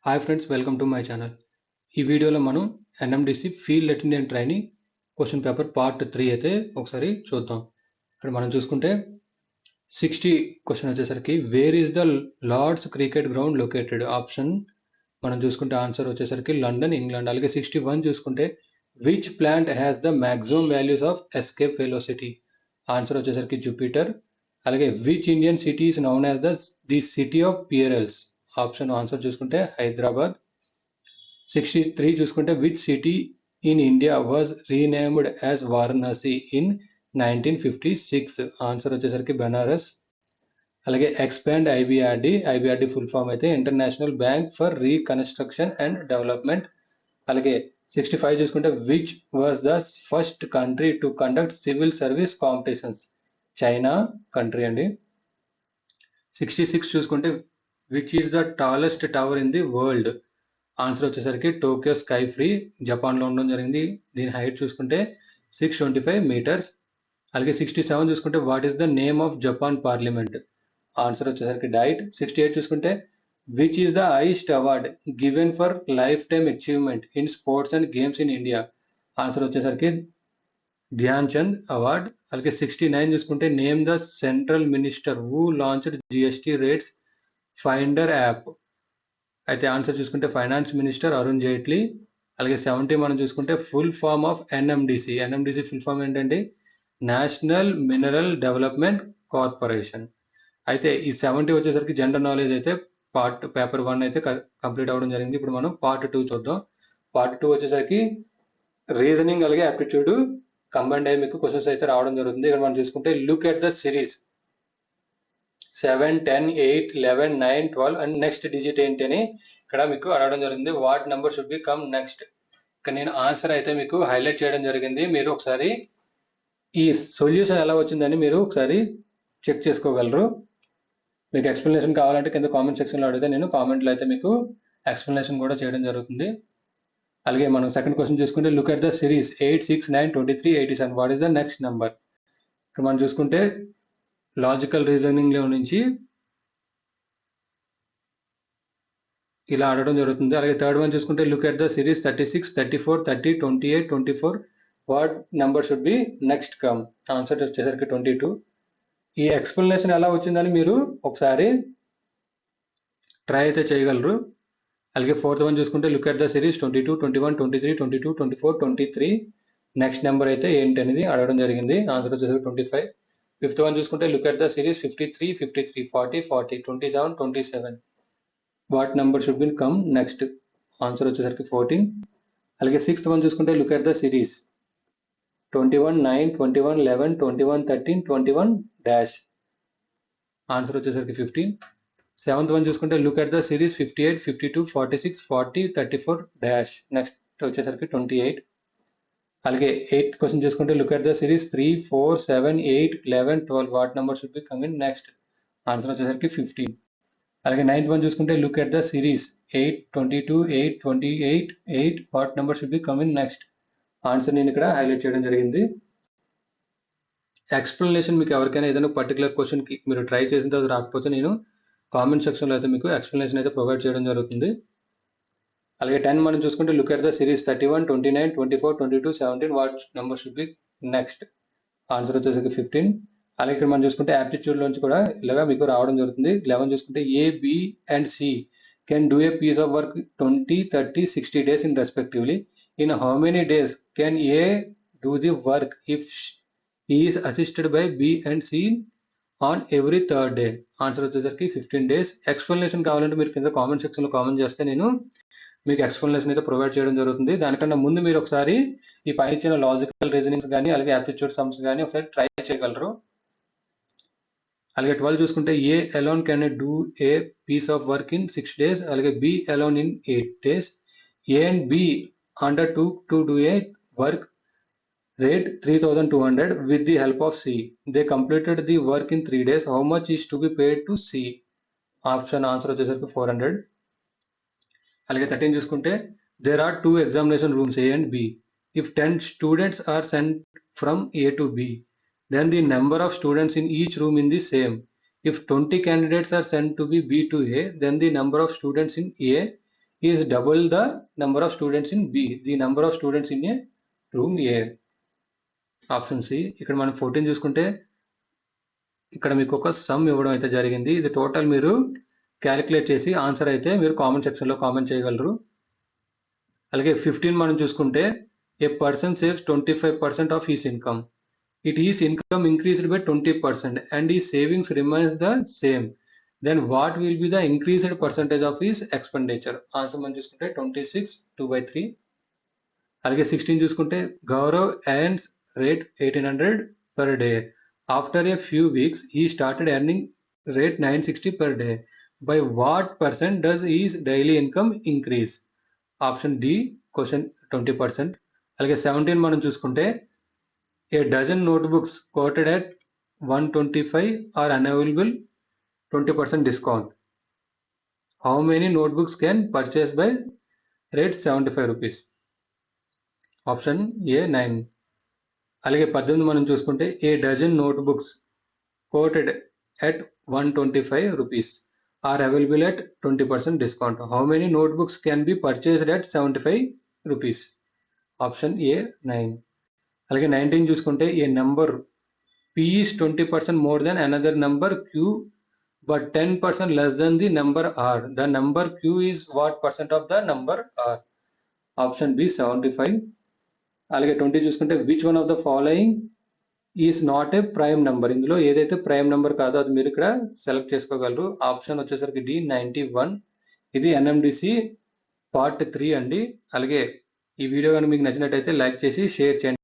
Hi friends, welcome to my channel. ఈ వీడియోలో మనం NMDC field attendant training question paper part 3 అయితే ఒకసారి చూద్దాం. ఇక్కడ మనం చూసుకుంటే 60 క్వశ్చన్ వచ్చేసరికి where is the Lord's cricket ground located option మనం చూసుకుంటే ఆన్సర్ వచ్చేసరికి లండన్, ఇంగ్లాండ్. అలాగే 61 చూసుకుంటే which planet has the maximum values of escape velocity answer వచ్చేసరికి జూపిటర్. అలాగే which Indian city is known as the city of pearls option answer చూసుకుంటే హైదరాబాద్. 63 చూసుకుంటే which city in India was renamed as Varanasi in 1956 answer వచ్చేసరికి బెనారస్. అలాగే expand IBRD full form అయితే international bank for reconstruction and development. అలాగే 65 చూసుకుంటే which was the first country to conduct civil service competitions China country అండి. 66 చూసుకుంటే which is the tallest tower in the world answer వచ్చేసరికి Tokyo sky free జపాన్లో ఉండడం జరిగింది. దీని హైట్ చూసుకుంటే 625 మీటర్స్. అలాగే 67 చూసుకుంటే what is the name of Japan parliament answer వచ్చేసరికి డైట్. 68 చూసుకుంటే which is the highest award given for life time achievement in sports and games in India answer వచ్చేసరికి ధ్యాన్ చంద్ అవార్డ్. అలాగే 69 చూసుకుంటే name the central minister who launched GST rates finder app అయితే answer చూసుకుంటే finance minister Arun Jaitley. అలాగే 70 మనం చూసుకుంటే full form of NMDC full form ఏంటంటే national mineral development corporation. అయితే ఈ 70 వచ్చేసరికి జనరల్ నాలెడ్జ్ అయితే పేపర్ 1 అయితే కంప్లీట్ అవ్వడం జరిగింది. ఇప్పుడు మనం పార్ట్ 2 చూద్దాం. పార్ట్ 2 వచ్చేసరికి రీజనింగ్ అలాగే యాప్టిట్యూడ్ కంబైన్డ్ అయ్యి మీకు క్వశ్చన్స్ అయితే రావడం జరుగుతుంది. ఇక్కడ మనం చూసుకుంటే look at the series 7, 10, 8, 11, 9, 12 and next digit ఏంటి అని ఇక్కడ మీకు అడగడం జరిగింది. What number should be come next. ఇక్కడ నేను ఆన్సర్ అయితే మీకు హైలైట్ చేయడం జరిగింది. మీరు ఒకసారి ఈ సొల్యూషన్ ఎలా వచ్చిందని మీరు ఒకసారి చెక్ చేసుకోగలరు. మీకు ఎక్స్ప్లెనేషన్ కావాలంటే కింద కామెంట్ సెక్షన్లో అడిగితే నేను కామెంట్లో అయితే మీకు ఎక్స్ప్లెనేషన్ కూడా చేయడం జరుగుతుంది. అలాగే మనం సెకండ్ క్వశ్చన్ చూసుకుంటే look at the series 8, 6, 9, 23, 87 what is the next number. ఇక్కడ మనం చూసుకుంటే లాజికల్ రీజనింగ్లో నుంచి ఇలా అడగడం జరుగుతుంది. అలాగే థర్డ్ వన్ చూసుకుంటే look at the series 36, 34, 30, 28, 24 what number should be next come answer వచ్చేసరికి 22. ఈ ఎక్స్ప్లెనేషన్ ఎలా వచ్చిందని మీరు ఒకసారి ట్రై అయితే చేయగలరు. అలాగే ఫోర్త్ వన్ చూసుకుంటే look at the series 22, 21, 23, 22, 24, 23 next number అయితే ఏంటి అనేది అడగడం జరిగింది. ఆన్సర్ వచ్చేసరికి 25. ఫిఫ్త్ వన్ చూసుకుంటే look at the series 53, 53, 40, 40, 27, 27 what number should be come next answer వచ్చేసరికి 14. అలాగే సిక్స్త్ వన్ చూసుకుంటే look at the series 21, 9, 21, 11, 21, 13, 21 dash answer వచ్చేసరికి 15. సెవెంత్ వన్ చూసుకుంటే look at the series 58, 52, 46, 40, 34 dash next వచ్చేసరికి 28. అలాగే ఎయిత్ క్వశ్చన్ చూసుకుంటే look at the series 3, 4, 7, 8, 11, 12 what number should be coming next answer వచ్చేసరికి 15. అలాగే నైన్త్ వన్ చూసుకుంటే look at the series 8, 22, 8, 28, 8 what number should be coming next answer నేను ఇక్కడ highlight చేయడం జరిగింది. ఎక్స్ప్లెనేషన్ మీకు ఎవరికైనా ఏదైనా పర్టికులర్ క్వశ్చన్కి మీరు ట్రై చేసిన తర్వాత రాకపోతే నేను కామెంట్ సెక్షన్లో అయితే మీకు ఎక్స్ప్లెనేషన్ అయితే ప్రొవైడ్ చేయడం జరుగుతుంది. అలాగే 10 మనం చూసుకుంటే look at the series 31, 29, 24, 22, 17 what number should be next answer వచ్చేసరికి 15. అలాగే ఇక్కడ మనం చూసుకుంటే యాప్టిట్యూడ్ నుంచి కూడా ఇలాగా మీకు రావడం జరుగుతుంది. 11 చూసుకుంటే A, B and C can do a piece of work 20, 30, 60 days in respectively. In how many days can A do the work if he is assisted by B and C on every third day answer వచ్చేసరికి 15 days. Explanation కావాలంటే మీరు కింద comment సెక్షన్లో comment చేస్తే నేను మీకు explanation అయితే provide చేయడం జరుగుతుంది. దానికన్నా ముందు మీరు ఒకసారి ఈ పైన ఇచ్చిన లాజికల్ రీజనింగ్స్ కానీ అలాగే యాప్టిట్యూడ్ సమ్స్ కానీ ఒకసారి ట్రై చేయగలరు. అలాగే 12 చూసుకుంటే A alone can do a piece of work in 6 days అలాగే B alone in 8 days. A and B undertook do a work rate 3200 with the help of C. They completed the work in 3 days. How much is to be paid to C? Option answer వచ్చేసరికి 400. అలాగే 13 చూసుకుంటే there are 2 examination rooms A and B. If 10 students are sent from A to B, then the number of students in each room is the same. If 20 candidates are sent to B to A, then the number of students in A is double the number of students in B, the number of students in A room A. Option C. ఇక్కడ మనం 14 చూసుకుంటే ఇక్కడ మీకు ఒక some ఇవ్వడం అయితే జరిగింది. ఇది టోటల్ మీరు క్యాలిక్యులేట్ చేసి ఆన్సర్ అయితే మీరు కామెంట్ సెక్షన్లో కామెంట్ చేయగలరు. అలాగే 15 మనం చూసుకుంటే a person saves 25% of his income. It is income increased by 20% and his savings remains the same. Then what will be the increased percentage of his expenditure? Answer మనం చూసుకుంటే 26 2/3. అలాగే 16 చూసుకుంటే Gaurav earns rate 1800 per day. After a few weeks he started earning rate 960 per day. By what percent does his daily income increase? Option D question 20%. అలాగే 17 మనం చూసుకుంటే a dozen notebooks quoted at 125 are unavailable 20% discount. How many notebooks can purchase by rate 75 rupees? Option A 9. అలాగే 18 మనం చూసుకుంటే a dozen notebooks quoted at 125 rupees are available at 20% discount. How many notebooks can be purchased at 75 rupees? Option A 9. అలాగే 19 చూసుకుంటే ఏ number P is 20% more than another number Q but 10% less than the number R. The number Q is what percent of the number R? Option B 75. అలాగే 20 చూసుకుంటే which one of the following is not a prime number. ఇందులో ఏదైతే prime number కాదో అది మీరు ఇక్కడ select చేసుకోగలరు. Option వచ్చేసరికి D 91. ఇది NMDC పార్ట్ 3 అండి. అలాగే ఈ వీడియో కానీ మీకు నచ్చినట్టయితే లైక్ చేసి షేర్ చేయండి.